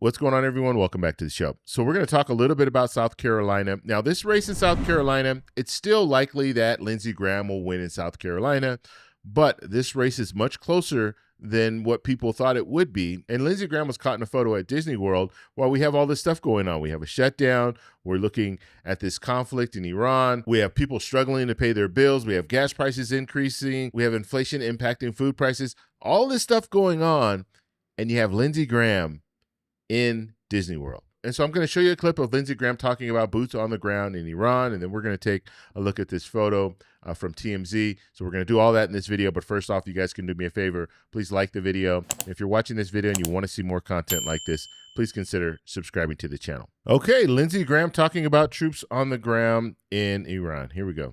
What's going on, everyone? Welcome back to the show. So we're going to talk a little bit about South Carolina. Now, this race in South Carolina, it's still likely that Lindsey Graham will win in South Carolina, but this race is much closer than what people thought it would be. And Lindsey Graham was caught in a photo at Disney World while we have all this stuff going on. We have a shutdown. We're looking at this conflict in Iran. We have people struggling to pay their bills. We have gas prices increasing. We have inflation impacting food prices. All this stuff going on, and you have Lindsey Graham in Disney World. And so I'm going to show you a clip of Lindsey Graham talking about boots on the ground in Iran, and then we're going to take a look at this photo from TMZ. So we're going to do all that in this video, but first off, you guys can do me a favor. Please like the video. If you're watching this video and you want to see more content like this, please consider subscribing to the channel. Okay, Lindsey Graham talking about troops on the ground in Iran. Here we go.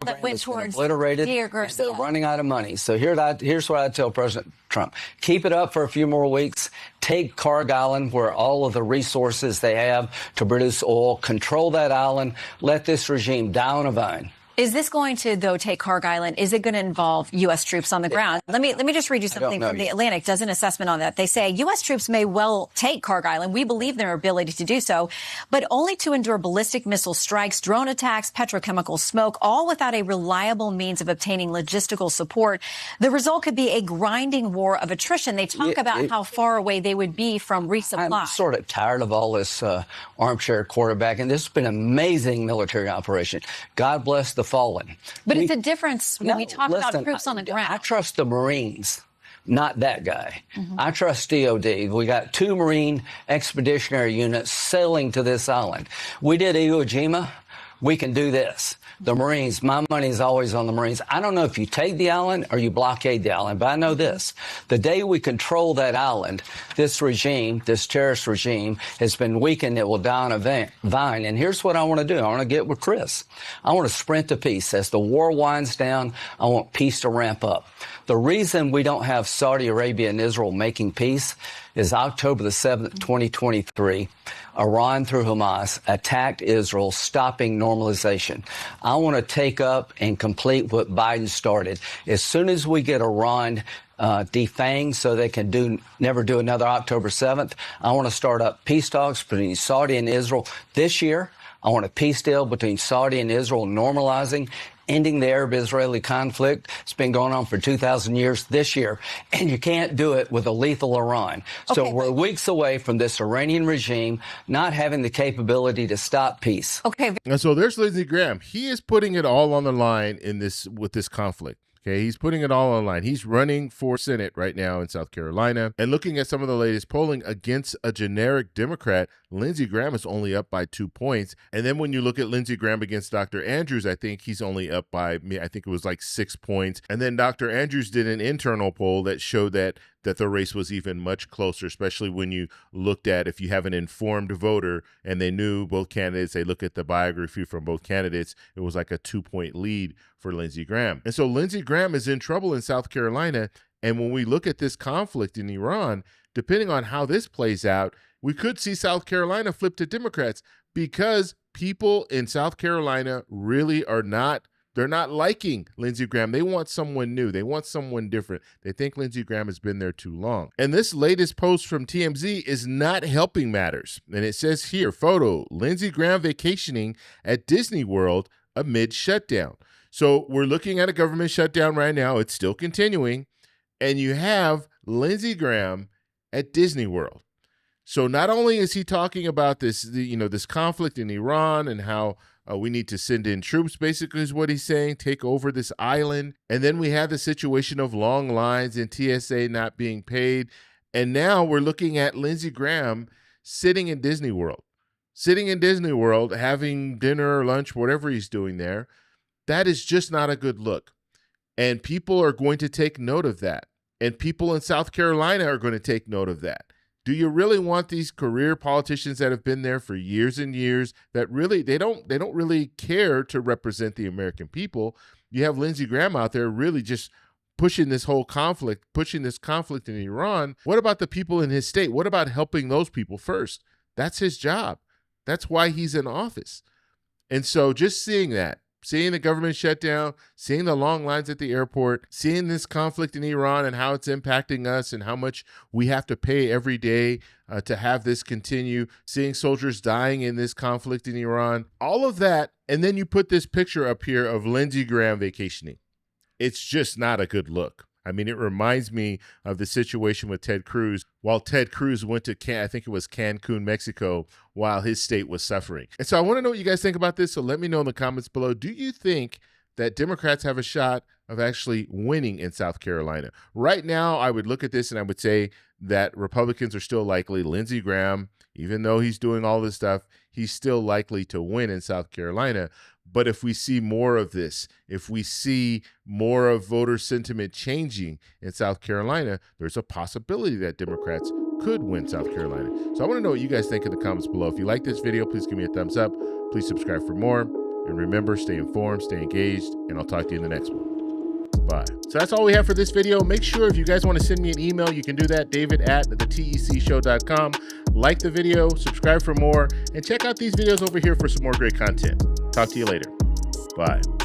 That went towards obliterated. They're running out of money. So here's what I tell President Trump. Keep it up for a few more weeks. Take Carg Island, where all of the resources they have to produce oil. Control that island. Let this regime die on a vine. Is this going to, though, take Carg Island? Is it going to involve U.S. troops on the ground? Let me just read you something from The Atlantic. Does an assessment on that. They say U.S. troops may well take Carg Island. We believe their ability to do so, but only to endure ballistic missile strikes, drone attacks, petrochemical smoke, all without a reliable means of obtaining logistical support. The result could be a grinding war of attrition. They talk about how far away they would be from resupply. I'm sort of tired of all this armchair quarterbacking. This has been an amazing military operation. God bless the fallen. But it's a difference when we talk about troops on the ground. I trust the Marines, not that guy. I trust DOD. We got 2 Marine expeditionary units sailing to this island. We did Iwo Jima. We can do this. The Marines, my money is always on the Marines. I don't know if you take the island or you blockade the island, but I know this. The day we control that island, this regime, this terrorist regime, has been weakened. It will die on a vine. And here's what I want to do. I want to get with Chris. I want to sprint to peace. As the war winds down, I want peace to ramp up. The reason we don't have Saudi Arabia and Israel making peace is October the 7th, 2023. Iran, through Hamas, attacked Israel, stopping normalization. I want to take up and complete what Biden started. As soon as we get Iran defanged so they can never do another October 7th, I want to start up peace talks between Saudi and Israel this year. I want a peace deal between Saudi and Israel normalizing, ending the Arab-Israeli conflict. It's been going on for 2,000 years this year, and you can't do it with a lethal Iran. So we're weeks away from this Iranian regime not having the capability to stop peace. Okay. And so there's Lindsey Graham. He is putting it all on the line with this conflict. Okay, he's putting it all on the line. He's running for Senate right now in South Carolina. And looking at some of the latest polling against a generic Democrat, Lindsey Graham is only up by 2 points. And then when you look at Lindsey Graham against Dr. Andrews, I think he's only up by, I think it was like 6 points. And then Dr. Andrews did an internal poll that showed that the race was even much closer, especially when you looked at, if you have an informed voter and they knew both candidates, they look at the biography from both candidates, it was like a 2-point lead for Lindsey Graham. And so Lindsey Graham is in trouble in South Carolina. And when we look at this conflict in Iran, depending on how this plays out, we could see South Carolina flip to Democrats, because people in South Carolina really they're not liking Lindsey Graham. They want someone new. They want someone different. They think Lindsey Graham has been there too long. And this latest post from TMZ is not helping matters. And it says here, photo, Lindsey Graham vacationing at Disney World amid shutdown. So we're looking at a government shutdown right now. It's still continuing. And you have Lindsey Graham at Disney World. So not only is he talking about this conflict in Iran and how we need to send in troops, basically is what he's saying, take over this island. And then we have the situation of long lines and TSA not being paid. And now we're looking at Lindsey Graham sitting in Disney World, having dinner or lunch, whatever he's doing there. That is just not a good look. And people are going to take note of that. And people in South Carolina are going to take note of that. Do you really want these career politicians that have been there for years and years that really they don't really care to represent the American people? You have Lindsey Graham out there really just pushing this conflict in Iran. What about the people in his state? What about helping those people first? That's his job. That's why he's in office. And so just seeing that seeing the government shut down, seeing the long lines at the airport, seeing this conflict in Iran and how it's impacting us and how much we have to pay every day to have this continue, seeing soldiers dying in this conflict in Iran, all of that. And then you put this picture up here of Lindsey Graham vacationing. It's just not a good look. I mean, it reminds me of the situation with Ted Cruz while Ted Cruz went to, I think it was Cancun, Mexico, while his state was suffering. And so I want to know what you guys think about this. So let me know in the comments below. Do you think that Democrats have a shot of actually winning in South Carolina? Right now, I would look at this and I would say that Republicans are still likely. Lindsey Graham, even though he's doing all this stuff, he's still likely to win in South Carolina. But if we see more of this, if we see more of voter sentiment changing in South Carolina, there's a possibility that Democrats could win South Carolina. So I want to know what you guys think in the comments below. If you like this video, please give me a thumbs up. Please subscribe for more. And remember, stay informed, stay engaged, and I'll talk to you in the next one. Bye. So that's all we have for this video. Make sure if you guys want to send me an email, you can do that, david@thetecshow.com. Like the video, subscribe for more, and check out these videos over here for some more great content. Talk to you later. Bye.